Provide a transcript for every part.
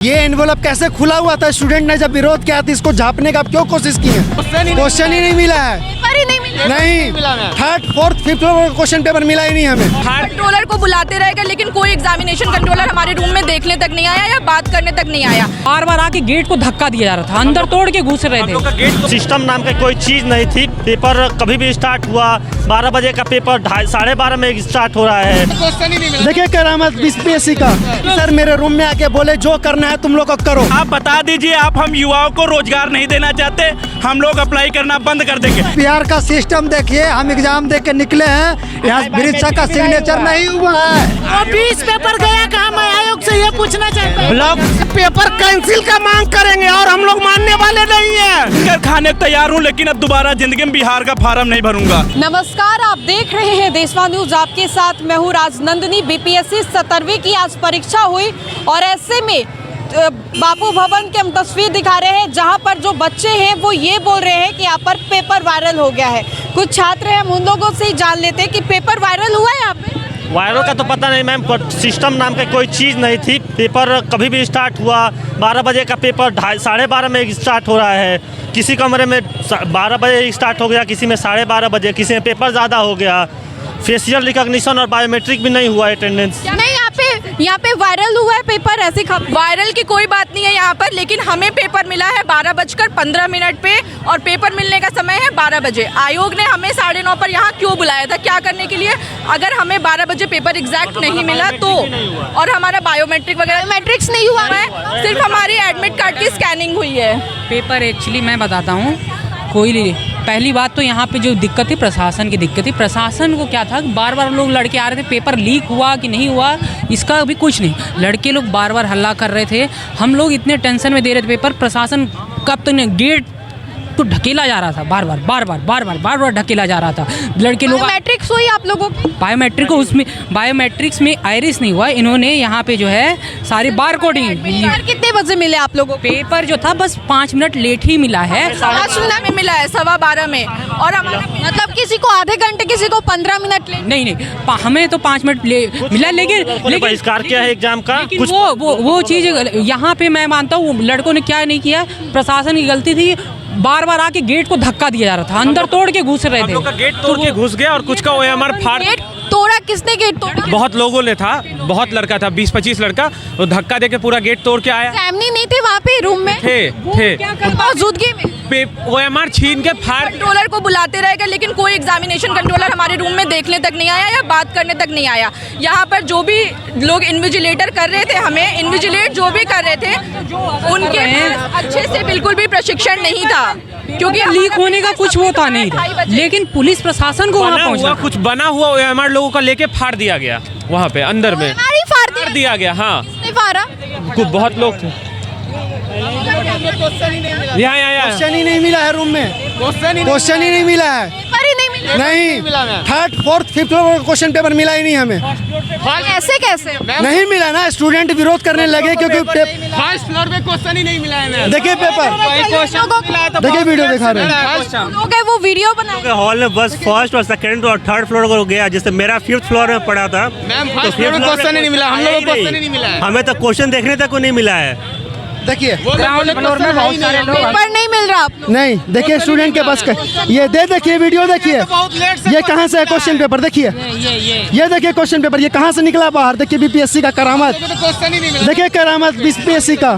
ये एनवेलप कैसे खुला हुआ था? स्टूडेंट ने जब विरोध किया था इसको झापने का क्यों कोशिश की है? क्वेश्चन ही नहीं मिला है। नहीं, third fourth fifth question paper मिला ही नहीं हमें। कंट्रोलर को बुलाते रहेगा लेकिन कोई एग्जामिनेशन कंट्रोलर हमारे रूम में देखने तक नहीं आया या बात करने तक नहीं आया। बार बार आके गेट को धक्का दिया जा रहा था, अंदर तोड़ के घुस रहे थे। गेट सिस्टम नाम का कोई चीज नहीं थी। पेपर कभी भी स्टार्ट हुआ, 12 बजे का पेपर 12:30 में स्टार्ट हो रहा है। देखिए करामत बीपीएससी का सर मेरे रूम में आके बोले जो करना है तुम लोग को करो। आप बता दीजिए, आप हम युवाओं को रोजगार नहीं देना चाहते, हम लोग अप्लाई करना बंद कर देंगे। बिहार का सिस्टम देखिए, हम एग्जाम दे के निकले हैं, यहाँ परीक्षा का सिग्नेचर नहीं हुआ है। 20 पेपर गया कहाँ? मैं आयोग से ये पूछना चाहता हूँ। ब्लॉक पेपर कैंसिल का मांग करेंगे और हम लोग मानने वाले नहीं है। खाने तैयार हूँ लेकिन अब दोबारा जिंदगी में बिहार का फार्म नहीं भरूंगा। नमस्कार, आप देख रहे हैं देशवान न्यूज। आपके साथ मैं हूँ राजनंदिनी। बीपीएससी 17वीं की आज परीक्षा हुई और ऐसे में बापू भवन के हम तस्वीर दिखा रहे हैं जहां पर जो बच्चे हैं वो ये बोल रहे हैं कि यहाँ पर पेपर वायरल हो गया है। कुछ छात्र हैं, हम उन लोगों से ही जान लेते हैं कि पेपर वायरल हुआ है यहाँ पे। वायरल का तो पता नहीं मैम, सिस्टम नाम का कोई चीज़ नहीं थी। पेपर कभी भी स्टार्ट हुआ, 12 बजे का पेपर 12:30 में स्टार्ट हो रहा है। किसी कमरे में 12 बजे स्टार्ट हो गया, किसी में 12:30 बजे, किसी में पेपर ज़्यादा हो गया। फेशियल रिकॉग्निशन और बायोमेट्रिक भी नहीं हुआ अटेंडेंस। नहीं, यहाँ पे वायरल हुआ है पेपर, ऐसी वायरल की कोई बात नहीं है यहाँ पर। लेकिन हमें पेपर मिला है 12:15 पे और पेपर मिलने का समय है 12 बजे। आयोग ने हमें 9:30 पर यहाँ क्यों बुलाया था, क्या करने के लिए? अगर हमें 12 बजे पेपर एग्जैक्ट नहीं मिला तो, और हमारा बायोमेट्रिक वगैरह मैट्रिक्स नहीं हुआ है, सिर्फ हमारी एडमिट कार्ड की स्कैनिंग हुई है। पेपर एक्चुअली मैं बताता हूँ, कोई पहली बात तो यहाँ पे जो दिक्कत थी प्रशासन की दिक्कत थी। प्रशासन को क्या था, बार बार लोग लड़के आ रहे थे, पेपर लीक हुआ कि नहीं हुआ इसका अभी कुछ नहीं। लड़के लोग बार बार हल्ला कर रहे थे, हम लोग इतने टेंशन में दे रहे थे पेपर। प्रशासन कब तक गेट तो ढकेला जा रहा था, बार बार ढकेला जा रहा था। लड़के लोग बायोमेट्रिक्स हुई आप लोगों की? बायोमेट्रिक को उसमें बायोमेट्रिक्स में आइरिस नहीं हुआ। इन्होंने यहाँ पे जो है सारी बार कोडिंग। कितने बजे मिले आप लोगों को? पेपर जो था बस 5 मिनट लेट ही मिला है। 5 में मिला है, 12:15 में। और हमारा मतलब किसी को आधे घंटे, किसी को 15 मिनट लेट। नहीं, हमें तो 5 मिनट मिला, लेकिन बहिष्कार किया है एग्जाम का। कुछ वो चीज यहाँ पे मैं मानता हूँ लड़कों ने क्या नहीं किया, प्रशासन की गलती थी। बार बार आके गेट को धक्का दिया जा रहा था, अंदर तोड़ के घुस रहे थे। लोग का गेट तोड़ के घुस गया और कुछ का ओएमआर फाड़। गेट तोड़ा किसने? गेट तोड़ा बहुत लोगों ने था, बहुत लड़का था, 20-25 लड़का, वो धक्का देके पूरा गेट तोड़ के आया। फैमिली नहीं थे वहाँ पे रूम में? थे मौजूदगी में ओएमआर छीन के फाड़। कंट्रोलर को बुलाते रहेगा लेकिन कोई एग्जामिनेशन कंट्रोलर हमारे रूम में देखने तक नहीं आया या बात करने तक नहीं आया। यहाँ पर जो भी लोग इन्विजिलेटर कर रहे थे, हमें इन्विजिलेट जो भी कर रहे थे, उनके अच्छे से बिल्कुल भी प्रशिक्षण नहीं था, क्योंकि लीक होने का कुछ वो था नहीं था। लेकिन पुलिस प्रशासन को वहाँ पहुँचना, कुछ बना हुआ ओएमआर लोगों का लेके फाड़ दिया गया वहाँ पे अंदर में। फाड़ दिया गया। हाँ, फाड़ा कुछ बहुत लोग थे। क्वेश्चन ही नहीं मिला है रूम में, क्वेश्चन ही नहीं मिला है। नहीं, third fourth fifth question paper मिला ही नहीं हमें। ऐसे कैसे? नहीं मिला ना, स्टूडेंट विरोध करने लगे क्योंकि फर्स्ट फ्लोर पे क्वेश्चन ही नहीं मिला है। देखिए पेपर, देखिए वीडियो दिखा रहे हैं। लोग वो वीडियो बनाए हॉल में बस फर्स्ट और सेकंड और थर्ड फ्लोर को गया, जैसे मेरा 5th फ्लोर में पड़ा था। क्वेश्चन ही नहीं मिला, हम लोग को क्वेश्चन ही नहीं मिला है। हमें तो क्वेश्चन देखने तक को नहीं मिला है। देखिए पेपर नहीं मिल रहा आप लोग? नहीं, देखिए स्टूडेंट के पास ये देखिए वीडियो देखिए, ये कहाँ से है क्वेश्चन पेपर? देखिए ये देखिए क्वेश्चन पेपर, ये कहाँ से निकला बाहर? देखिए बीपीएससी का करामत, देखिए करामत बीपीएससी का।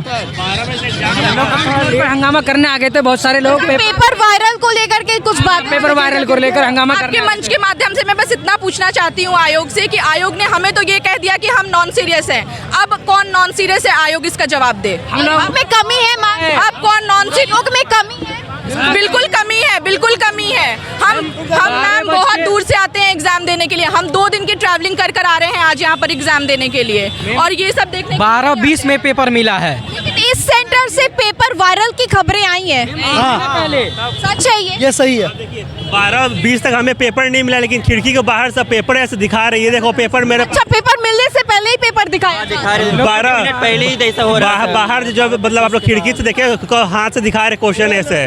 हंगामा करने आ गए थे बहुत सारे लोग पेपर वायरल को लेकर के कुछ बात, पेपर वायरल को लेकर हंगामा आपके मंच के माध्यम से मैं बस इतना पूछना चाहती हूँ आयोग से कि आयोग ने हमें तो ये कह दिया कि हम नॉन सीरियस हैं। अब कौन नॉन सीरियस है, आयोग इसका जवाब दे। में कमी है, अब कौन नॉन सीरियस में कमी है? बिल्कुल कमी है, बिल्कुल कमी है। हम मैम बहुत दूर से आते हैं एग्जाम देने के लिए, हम 2 दिन की ट्रैवलिंग कर आ रहे हैं आज यहाँ पर एग्जाम देने के लिए, और ये सब देखने 12-20 में पेपर मिला है। लेकिन इस सेंटर से पेपर वायरल की खबरें आई हैं। हाँ, सच है ये सही है। 12-20 तक हमें पेपर नहीं मिला, लेकिन खिड़की के बाहर सब पेपर ऐसे दिखा रही है। देखो पेपर मेरे। अच्छा, पेपर मिलने से पहले ही पेपर पेपर दिखाया जा रहा है? 12 मिनट पहले ही ऐसा हो रहा है। बाहर जो मतलब आप लोग खिड़की से देखे हाथ से दिखा रहे क्वेश्चन ऐसे।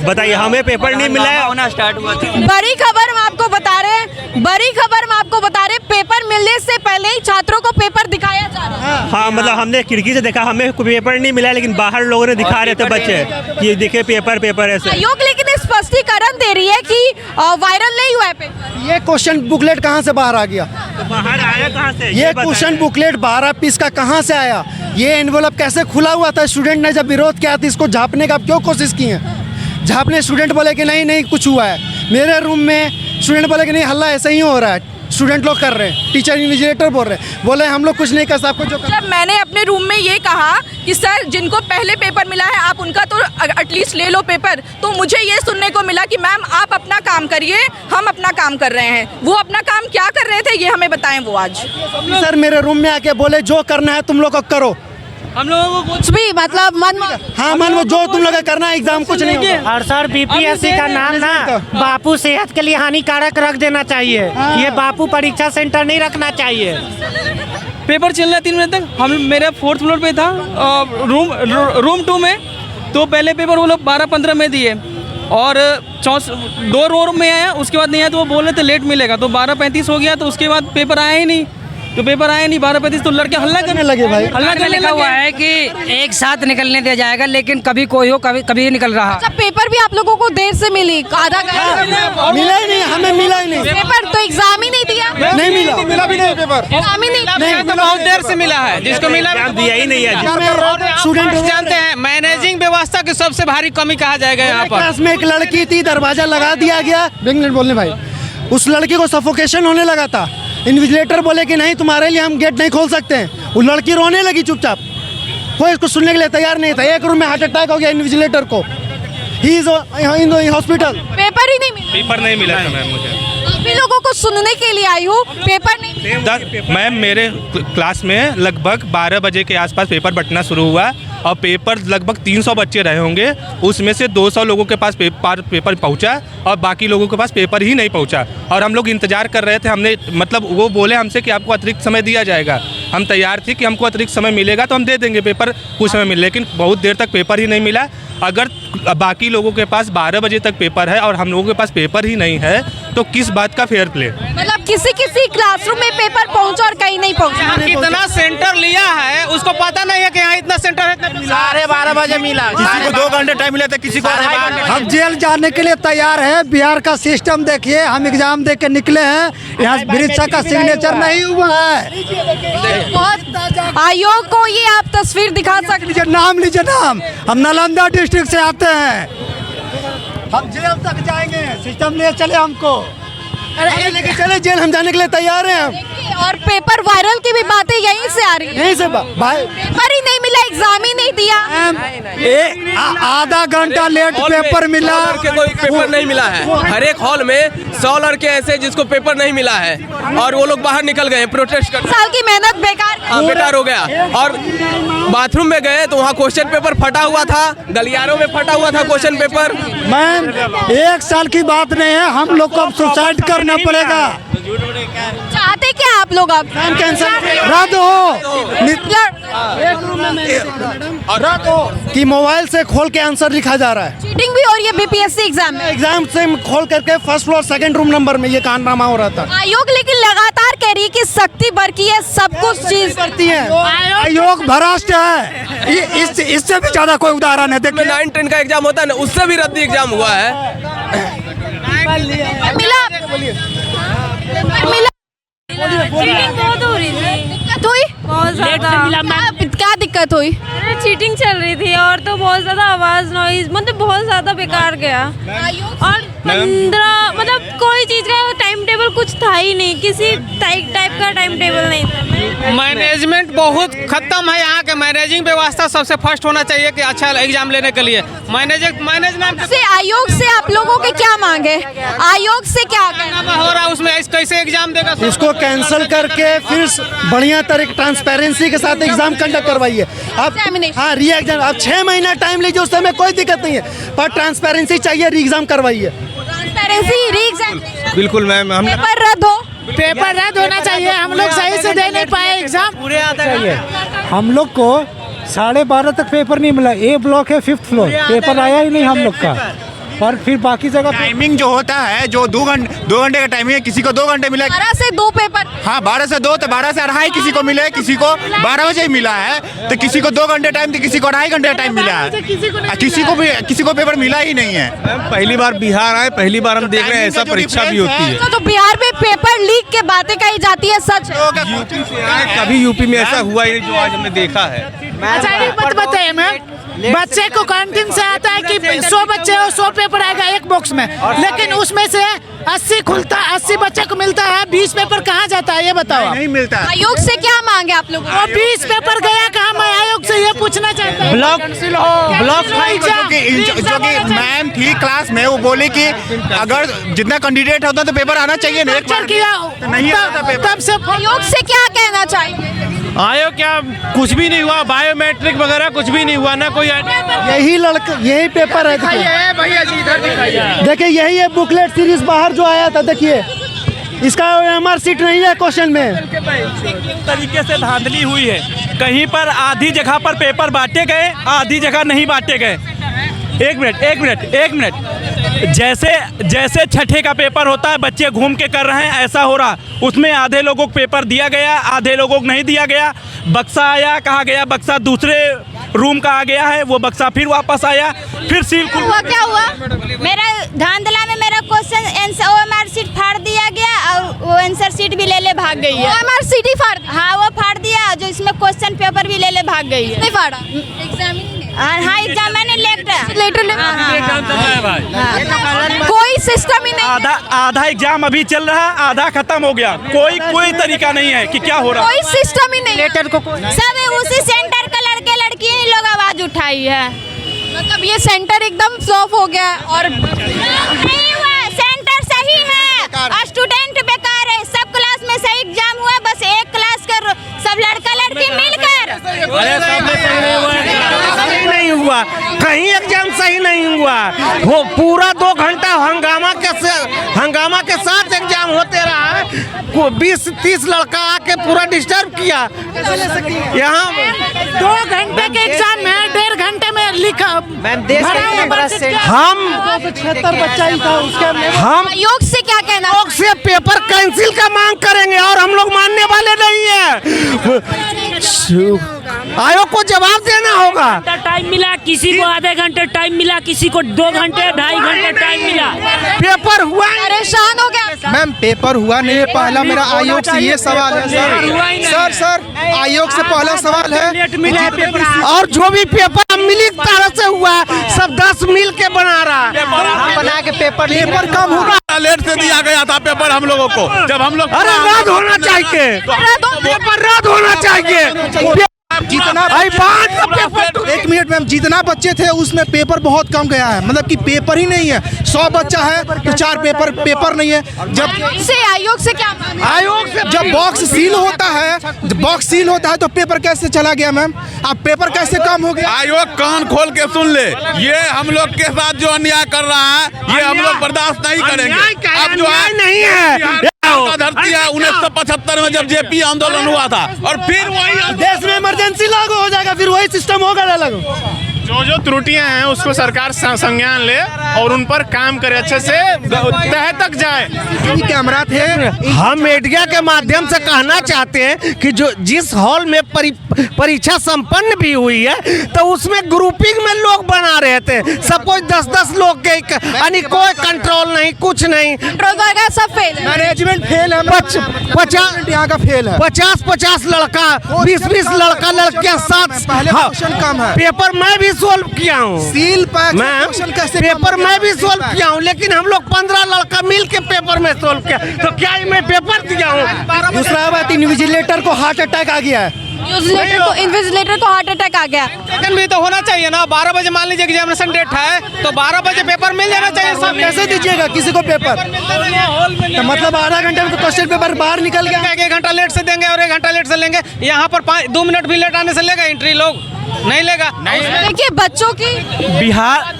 बताइए हमें पेपर नहीं मिला है। होना स्टार्ट हुआ था। बड़ी खबर हम आपको बता रहे हैं, बड़ी खबर हम आपको बता रहे हैं, पेपर मिलने से पहले ही छात्रों को पेपर दिखाया जा रहा है। हाँ मतलब हमने खिड़की से देखा, हमें कोई पेपर नहीं मिला, लेकिन बाहर लोगों ने दिखा रहे थे बच्चे कि देखे पेपर पेपर ऐसे। आयोग लेकिन स्पष्टीकरण दे रही है कि वायरल नहीं हुआ है पेपर। ये क्वेश्चन बुकलेट कहाँ से बाहर आ गया? तो बाहर आया कहाँ से? ये क्वेश्चन बुकलेट 12 पीस का कहाँ से आया? ये एनवेलप कैसे खुला हुआ था? स्टूडेंट ने जब विरोध किया था इसको झाँपने का क्यों कोशिश की है? झाँपने स्टूडेंट बोले कि नहीं नहीं कुछ हुआ है। मेरे रूम में स्टूडेंट बोले कि नहीं हल्ला ऐसा ही हो रहा है, स्टूडेंट लोग कर रहे हैं, टीचर इन्विजिलेटर बोल रहे हैं, बोले हम लोग कुछ नहीं कर सकते। जो जब मैंने अपने रूम में ये कहा कि सर जिनको पहले पेपर मिला है आप उनका तो एटलीस्ट ले लो पेपर, तो मुझे ये सुनने को मिला कि मैम आप अपना काम करिए, हम अपना काम कर रहे हैं। वो अपना काम क्या कर रहे थे ये हमें बताएं वो आज। सर मेरे रूम में आके बोले जो करना है तुम लोग को करो। हम लोगों को कुछ भी मतलब मन हाँ मन वो जो तुम लोग का करना है, एग्जाम कुछ नहीं होगा। और सर बीपीएससी का नाम ना बापू सेहत के लिए हानिकारक रख देना चाहिए। ये बापू परीक्षा सेंटर नहीं रखना चाहिए। पेपर चल रहा है 3 बजे तक। हम मेरे 4th फ्लोर पे था रूम 2 में, तो पहले पेपर वो लोग 12-15 में दिए और 2 रूम में आया, उसके बाद नहीं आया तो वो बोल रहे थे लेट मिलेगा, तो 12:35 हो गया, तो उसके बाद पेपर आया ही नहीं। तो पेपर आया नहीं 12:35, तो लड़के हल्ला करने लगे भाई। हल्ला करने लिखा हुआ है कि एक साथ निकलने दिया जाएगा, लेकिन कभी कोई हो कभी कभी निकल रहा। अच्छा पेपर भी आप लोगों को देर से मिली, आधा घंटा मिला ही नहीं, हमें मिला ही नहीं पेपर, तो एग्जाम ही नहीं दिया। नहीं मिला भी नहीं पेपर, एग्जाम ही नहीं तो बहुत देर से मिला है, जिसको मिला दिया ही नहीं है। स्टूडेंट जानते हैं मैनेजिंग व्यवस्था की सबसे भारी कमी कहा जाएगा यहाँ पर। क्लास में एक लड़की थी, दरवाजा लगा दिया गया, बोलने भाई उस लड़की को सफोकेशन होने लगा था। इन्विजिलेटर बोले कि नहीं तुम्हारे लिए हम गेट नहीं खोल सकते हैं। वो लड़की रोने लगी चुपचाप, कोई इसको सुनने के लिए तैयार नहीं था। एक रूम में हार्ट अटैक हो गया इन्विजिलेटर को, he is in hospital. Paper ही नहीं मिला। पेपर नहीं मिला था मैम मुझे। आप लोगों को सुनने के लिए आई हूँ, पेपर नहीं। मैम मेरे क्लास में लगभग 12 बजे के आसपास पेपर बंटना शुरू हुआ और पेपर लगभग 300 बच्चे रहे होंगे, उसमें से 200 लोगों के पास पेपर पहुंचा और बाकी लोगों के पास पेपर ही नहीं पहुंचा। और हम लोग इंतजार कर रहे थे, हमने मतलब वो बोले हमसे कि आपको अतिरिक्त समय दिया जाएगा। हम तैयार थे कि हमको अतिरिक्त समय मिलेगा तो हम दे देंगे पेपर, कुछ समय मिले, लेकिन बहुत देर तक पेपर ही नहीं मिला। अगर बाकी लोगों के पास 12 बजे तक पेपर है और हम लोगों के पास पेपर ही नहीं है तो किस बात का फेयर प्ले? मतलब किसी क्लासरूम में पेपर पहुंचा और कहीं नहीं पहुंचा। कितना सेंटर लिया है उसको पता नहीं है कि यहाँ इतना सेंटर है। 12:30 बजे मिला। किसी को 2 घंटे टाइम मिला था, किसी को हम जेल जाने के लिए तैयार हैं। बिहार का सिस्टम देखिए, हम एग्जाम दे के निकले हैं, यहाँ वृक्षा का सिग्नेचर नहीं हुआ है। बहुत आयोग को ये आप तस्वीर दिखा सकते हैं। नाम लीजिए नाम, हम नालंदा डिस्ट्रिक्ट से आते हैं, हम जेल तक जाएंगे, सिस्टम ले चले हमको, लेके चले जेल, हम जाने के लिए तैयार हैं हम। और पेपर वायरल की भी बातें यहीं से आ रही है। यहीं से भाई पेपर ही नहीं मिला, एग्जाम ही नहीं दिया। आधा घंटा लेट पेपर मिला। कोई पेपर नहीं मिला है। हर एक हॉल में 100 लड़के ऐसे जिसको पेपर नहीं मिला है और वो लोग बाहर निकल गए प्रोटेस्ट कर। साल की मेहनत बेकार हो गया। और बाथरूम में गए तो वहाँ क्वेश्चन पेपर फटा हुआ था, गलियारों में फटा हुआ था क्वेश्चन पेपर। मैम 1 साल की बात नहीं है, हम लोग को अब सुसाइड करना पड़ेगा। चाहते क्या आप लोग? अब कैंसिल रद्द हो कि मोबाइल से खोल के आंसर लिखा जा रहा है। चीटिंग भी हो रही है बीपीएससी एग्जाम में। एग्जाम से खोल करके first floor 2nd room number में ये कारनामा हो रहा था। आयोग लेकिन लगातार कह रही है कि सख्ती बरती है, सब कुछ चीज करती है। आयोग भ्रष्ट है, इससे भी ज्यादा कोई उदाहरण है। देखिए 9-10 का एग्जाम होता है ना, उससे भी रद्दी एग्जाम हुआ है। मिला चीटिंग बहुत हो रही थी। दिक्कत हुई बहुत ज्यादा। क्या दिक्कत हुई? चीटिंग चल रही थी और तो बहुत ज्यादा आवाज नॉइज, मतलब बहुत ज्यादा बेकार गया। और 15 मतलब कोई चीज का टाइम टेबल कुछ था ही नहीं, किसी टाइप का टाइम टेबल नहीं था। मैनेजमेंट बहुत खत्म है। यहाँ के मैनेजिंग व्यवस्था सबसे फर्स्ट होना चाहिए कि अच्छा एग्जाम लेने के लिए मैनेजमेंट से। आयोग से आप लोगों के क्या मांगे? आयोग से क्या हो रहा है उसमें कैसे एग्जाम देगा? इसको कैंसिल करके फिर बढ़िया तरह ट्रांसपेरेंसी के साथ एग्जाम कंडक्ट करवाइए। आप हाँ री एग्जाम, आप 6 महीना टाइम लीजिए, उस समय कोई दिक्कत नहीं है, पर ट्रांसपेरेंसी चाहिए, री एग्जाम करवाइए। ट्रांसपेरेंसी री एग्जाम बिल्कुल मैम। हम पेपर रद्द हो, पेपर रद्द होना चाहिए। हम लोग सही से दे नहीं पाए एग्जाम। पूरे चाहिए। हम लोग को 12:30 तक पेपर नहीं मिला। ए ब्लॉक है 5th फ्लोर, पेपर आया ही नहीं हम लोग का। और फिर बाकी जगह टाइमिंग जो होता है, जो 2 घंटे का टाइमिंग है, किसी को 2 घंटे मिला। 12 से 2 पेपर। हाँ 12 से 2 तो 12 से 2:30 किसी को मिले, किसी को 12 बजे ही मिला है। तो किसी को 2 घंटे टाइम, तो किसी को 2.5 घंटे टाइम मिला है। किसी को पेपर मिला ही नहीं है। पहली बार बिहार आए, पहली बार हम देख रहे हैं ऐसा परीक्षा भी होती है। तो बिहार में पेपर लीक के बातें कही जाती है, सच है? कभी यूपी में ऐसा हुआ ही नहीं जो आज हमने देखा है। अच्छा एक बात बताइए मैम, बच्चे को कैंटीन से आता है कि 100 बच्चे हो 100 पेपर आएगा एक बॉक्स में, लेकिन उसमें से 80 बच्चे को मिलता है, 20 पेपर कहाँ जाता है ये बताओ। नहीं मिलता। आयोग से क्या मांगे आप लोग? वो 20 पेपर गया कहाँ? मैं आयोग से ये पूछना चाहता हूँ। ब्लॉक जो कि मैम थी क्लास में, वो बोली कि अगर जितना कैंडिडेट होता तो पेपर आना चाहिए ना। एक बार किया नहीं आता पेपर। तब से आयोग से क्या कहना चाहिए? आयोग क्या, कुछ भी नहीं हुआ, बायोमेट्रिक वगैरह कुछ भी नहीं हुआ, ना कोई यही पेपर है। देखिए यही है बुकलेट सीरीज बाहर जो आया था। देखिए इसका MR सीट नहीं है क्वेश्चन में। तरीके से धांधली हुई है। कहीं पर आधी जगह पर पेपर बांटे गए, आधी जगह नहीं बांटे गए। एक मिनट। जैसे छठे का पेपर होता है, बच्चे घूम के कर रहे हैं, ऐसा हो रहा। उसमें आधे लोगों को पेपर दिया गया, आधे लोगों को नहीं दिया गया। बक्सा आया, कहा गया बक्सा दूसरे रूम का आ गया है, वो बक्सा फिर वापस आया, फिर सील हुआ। क्या हुआ? मेरा धांधला में मेरा क्वेश्चन OMR सीट फाड़ दिया गया और वो आंसर सीट भी ले भाग गई है। OMR सीट ही फाड़? हाँ वो फाड़ दिया, जो इसमें क्वेश्चन पेपर भी ले भाग गई है। नहीं फाड़ा? हाँ एग्जाम मैंने लेटर कोई सिस्टम ही नहीं। आधा एग्जाम अभी चल रहा, आधा खत्म हो गया। कोई तरीका नहीं है कि क्या हो रहा। कोई सिस्टम ही नहीं। लेटर को सब उसी सेंटर का लड़के लड़की लोग आवाज उठाई है। मतलब ये सेंटर एकदम फ्लॉप हो गया और नहीं हुआ, सेंटर सही है, स्टूडेंट बेकार है। सब क्लास में सही एग्जाम हुआ, बस एक क्लास कर सब लड़का लड़की मिलकर नहीं हुआ। कहीं एग्जाम सही नहीं हुआ। वो पूरा 2 घंटा हंगामा के साथ एग्जाम होते रहा। 20-30 लड़का आके पूरा डिस्टर्ब किया। यहाँ 2 घंटे के एग्जाम में 1.5 घंटे में लिखा। हम 76 बच्चा ही था उसके। हम आयोग से क्या कहना? आयोग से पेपर कैंसिल का मांग करेंगे और हम लोग मानने वाले नहीं है। आयोग को जवाब देना होगा। टाइम मिला, किसी को आधे घंटे टाइम मिला, किसी को 2 घंटे 2.5 घंटे टाइम मिला। पेपर हुआ, परेशान हो गया। मैम पेपर हुआ नहीं है। पहला मेरा आयोग से ये सवाल है सर आयोग से पहला सवाल है। और जो भी पेपर मिली तरह से हुआ, सब 10 मिल के बना रहा, बना के पेपर कम होगा। लेट से दिया गया था पेपर हम लोगों को, जब हम लोग अरे रद्द होना चाहिए, पेपर रद्द होना चाहिए। जितना एक मिनट मैम, जितना बच्चे थे उसमें पेपर बहुत कम गया है। मतलब कि पेपर ही नहीं है। 100 बच्चा है तो 4 पेपर नहीं है। जब आयोग से क्या? आयोग से जब बॉक्स सील होता है तो पेपर कैसे चला गया मैम? अब पेपर कैसे कम हो गया? आयोग कान खोल के सुन ले, ये हम लोग के साथ जो अन्याय कर रहा है, ये हम लोग बर्दाश्त नहीं करेंगे। अब जो नहीं है धरती है 1975 में जब JP आंदोलन हुआ था, और फिर वही देश में इमरजेंसी लागू हो जाएगा, फिर वही सिस्टम होगा ना लागू। जो त्रुटियां हैं उसको सरकार संज्ञान ले और उन पर काम करे, अच्छे से तह तक जाए। कैमरा थे। हम मीडिया के माध्यम से कहना चाहते हैं कि जो जिस हॉल में परीक्षा संपन्न भी हुई है, तो उसमें ग्रुपिंग में लोग बना रहे थे। सब कोई 10-10 लोग के, यानी कोई कंट्रोल नहीं, कुछ नहीं। सब फेल है। मैनेजमेंट फेल है। 50 यहाँ का फेल है। 50 लड़का, 20 लड़का लड़कियां साथ। क्वेश्चन कम है। पेपर मैं भी सोल्व किया हूँ, सील पेपर मैं भी सोल्व किया हूँ, लेकिन हम लोग 15 लड़का मिल के पेपर में सोल्व किया। तो क्या मैं पेपर दिया हूँ? दूसरा बात, इन्विजिलेटर को हार्ट अटैक आ गया है। इन्विजिलेटर को हार्ट अटैक आ गया। सेकंड भी तो होना चाहिए ना। 12 बजे मान लीजिए एग्जामिनेशन डेट है, तो 12 बजे पेपर मिल जाना चाहिए। सब कैसे दीजिएगा किसी को पेपर? तो मतलब आधा घंटे में तो क्वेश्चन पेपर बाहर निकल गया। 1 घंटा लेट से देंगे और 1 घंटा लेट से लेंगे। यहाँ पर 2 मिनट भी लेट आने से लेगा एंट्री लोग। नहीं लेगा। देखिए बच्चों की बिहार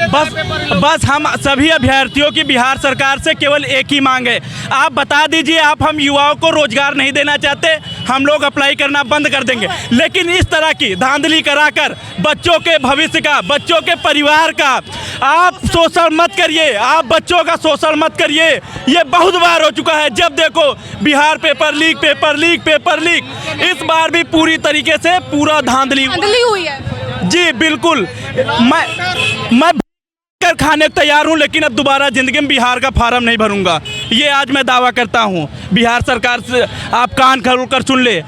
बस हम सभी अभ्यर्थियों की बिहार सरकार से केवल एक ही मांग है, आप बता दीजिए आप हम युवाओं को रोजगार नहीं देना चाहते, हम लोग अप्लाई करना बंद कर देंगे। लेकिन इस तरह की धांधली कराकर बच्चों के भविष्य का, बच्चों के परिवार का आप शोषण मत करिए, आप बच्चों का शोषण मत करिए। ये बहुत बार हो चुका है, जब देखो Bihar paper leak, paper leak, paper leak. इस बार भी पूरी तरीके से पूरा धांधली हुई है। जी बिल्कुल, मैं कर खाने को तैयार हूं, लेकिन अब दोबारा जिंदगी में बिहार का फार्म नहीं भरूंगा, ये आज मैं दावा करता हूं। बिहार सरकार से आप कान खोल कर सुन ले।